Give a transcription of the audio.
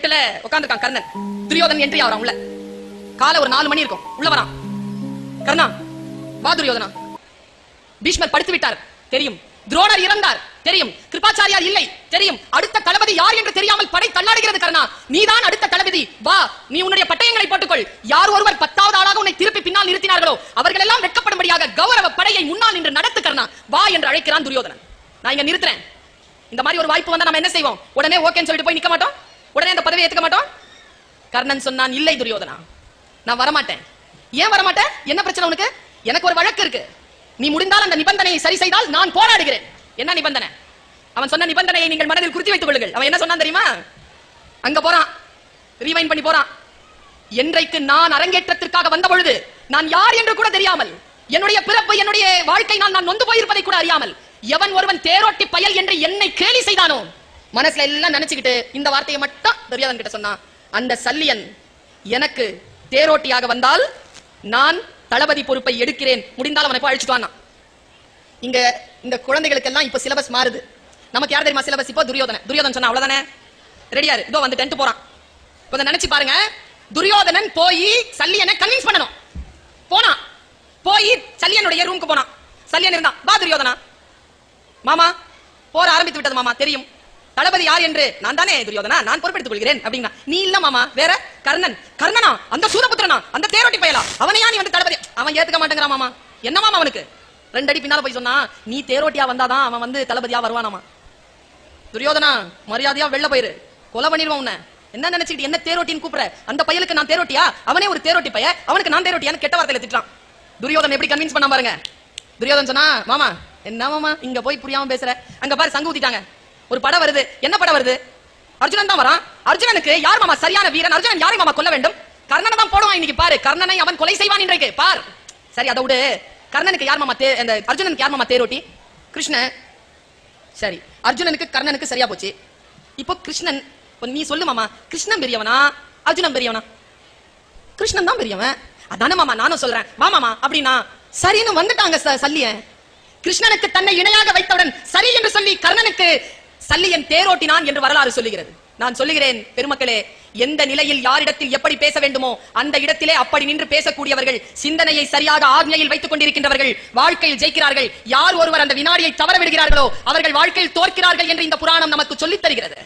வீட்டுல உட்கார்ந்துருக்கான் கர்ணன். துரியோதனன் என்ட்ரி ஆவறான் உள்ள. காலை ஒரு 4 மணி இருக்கும். உள்ள வரான். கர்ணா வா துரியோதனா. பீஷ்மர் படுத்து விட்டார் தெரியும். துரோணர் இறந்தார் தெரியும். கிருபாச்சாரியார் இல்லை தெரியும். அடுத்த தளபதி யார் என்று தெரியாமல் படை தள்ளாடுகிறது. கர்ணா நீதான் அடுத்த தளபதி. வா, நீ உன்னுடைய பட்டயங்களை போட்டுக்கொள். யார் ஒருவர் 10வது ஆளாக உன்னை திருப்பி பின்னால் நிறுத்தினார்களோ அவர்கள் எல்லாம் வெட்கப்படும்படியாக கௌரவ படையை முன்னால் நின்று நடத்து கர்ணா. வா என்று அழைக்கிறான் துரியோதனன். நான் இங்க நிறுத்துறேன். இந்த மாதிரி ஒரு வாய்ப்பு வந்தா நம்ம என்ன செய்வோம்? உடனே ஓகேன்னு சொல்லிட்டு போய் நிக்க மாட்டோம். உடனே அந்த பதவியை ஏத்துக்க மாட்டோம். கர்ணன் சொன்னான், இல்லை துரியோதனா, நான் வரமாட்டேன். ஏன் வரமாட்டேன்? என்ன பிரச்சனை உனக்கு? எனக்கு ஒரு வழக்கு இருக்கு. நீ முடிந்தால் அந்த நிபந்தனையை சரி செய்தால் நான் போராடுகிறேன். என்ன நிபந்தனை? அவன் சொன்ன நிபந்தனையை நீங்கள் மனதில் குறித்து வைத்துக் கொள்ளுங்கள். அவன் என்ன சொன்னான் தெரியுமா? அங்க போறான், ரீவைண்ட் பண்ணி போறான். என்றைக்கு நான் அரங்கேற்றத்திற்காக வந்த பொழுது நான் யார் என்று கூட தெரியாமல், என்னுடைய பிறப்பு என்னுடைய வாழ்க்கை நான் நொந்து போயிருப்பதை கூட அறியாமல் எவன் ஒருவன் தேரோட்டி பயல் என்று என்னை கேலி செய்தானோ, மனசுல எல்லாம் நினைச்சுக்கிட்டு இந்த வார்த்தையை மட்டும் துரியோதனன் கிட்ட சொன்னான். அந்த சல்லியன் எனக்கு தேரோட்டியாக வந்தால் நான் தளபதி பொறுப்பை எடுக்கிறேன். முடிந்தால் அவனை போய் அழைச்சிட்டு வானா. இங்க இந்த குழந்தைகளுக்கு எல்லாம் இப்ப சிலபஸ் மாறுது. நமக்கு யார் தெரியுமா சிலபஸ்? இப்போ துரியோதனன் சொன்னா அவ்வளவுதானே, ரெடியா இதோ வந்து 10th போறான். இப்ப நினைச்சு பாருங்க, துரியோதனன் போய் சல்லியனை கன்வின்ஸ் பண்ணணும். போனா போய் சல்லியனுடைய ரூமுக்கு போனான். சல்லியன் இருந்தான். வா துரியோதனா. மாமா போற ஆரம்பித்து விட்டது மாமா, தெரியும். தளபதி யார் என்று நான் தானே துரியோதனா, நான் பொறுப்பெடுத்துக் கொள்கிறேன் அப்படின்னா. நீ இல்ல மாமா, வேற கர்ணன். கர்ணனா? அந்த சூரபுத்திரனா? அந்த தேரோட்டி பயலா? அவனையா நீ வந்து தளபதி? அவன் ஏத்துக்க மாட்டேங்கிறான் மாமா. என்ன மாமா அவனுக்கு? 2 அடி பின்னால போய் சொன்னா, நீ தேரோட்டியா வந்தாதான் அவன் வந்து தளபதியா வருவானாமா. துரியோதனா மரியாதையா வெளில போயிரு, கொலை பண்ணிடுவான் உன்னை. என்ன நினைச்சிட்டு என்ன தேரோட்டின்னு கூப்பிடுற? அந்த பையலுக்கு நான் தேரோட்டியா? அவனே ஒரு தேரோட்டி பைய, அவனுக்கு நான் தேரோட்டியான்னு கெட்ட வார்த்தையில திட்டான். துரியோதனன் எப்படி கன்வின்ஸ் பண்ண பாருங்க. துரியோதனன் சொன்னா, மாமா என்ன மாமா இங்க போய் புரியாம பேசுற? அங்க பாரு சங்கு ஊத்திட்டாங்க. ஒரு படம் வருது. என்ன படம் வருது? அர்ஜுனன் தான் வரான். அர்ஜுனனுக்கு யார் மாமா சரியான வீரன்? அர்ஜுனன் யாரை மாமா கொல்ல வேண்டும்? கர்ணனை தான் போடுவான் இன்னைக்கு. பாரு, கர்ணனை அவன் கொலை செய்வான் இன்றைக்கு. பார், சரி அதை விடு. கர்ணனுக்கு யார் மாமா அந்த அர்ஜுனனுக்கு யார் மாமா தேரோட்டி? கிருஷ்ணன். சரி, அர்ஜுனனுக்கு கர்ணனுக்கு சரியா போச்சு. இப்போ கிருஷ்ணன், நீ சொல்லு மாமா, கிருஷ்ணன் பெரியவனா அர்ஜுனன் பெரியவனா? கிருஷ்ணன் தான் பெரியவன். அதானே மாமா நானும் சொல்றேன். வா மாமா அப்படின்னா சரின்னு வந்துட்டாங்க சல்லியன். கிருஷ்ணனுக்கு தன்னை இணையாக வைத்தவுடன் சரி என்று சொல்லி கர்ணனுக்கு சல்லியன் தேரோட்டினான் என்று வரலாறு சொல்லுகிறது. நான் சொல்லுகிறேன் பெருமக்களே, எந்த நிலையில் யாரிடத்தில் எப்படி பேச வேண்டுமோ அந்த இடத்திலே அப்படி நின்று பேசக்கூடியவர்கள், சிந்தனையை சரியாக ஆజ్ఞையில் வைத்துக் கொண்டிருக்கின்றவர்கள் வாழ்க்கையில் ஜெயிக்கிறார்கள். யார் ஒருவர் அந்த வினாடியை தவற விடுகிறார்களோ அவர்கள் வாழ்க்கையில் தோற்கிறார்கள் என்று இந்த புராணம் நமக்கு சொல்லித் தருகிறது.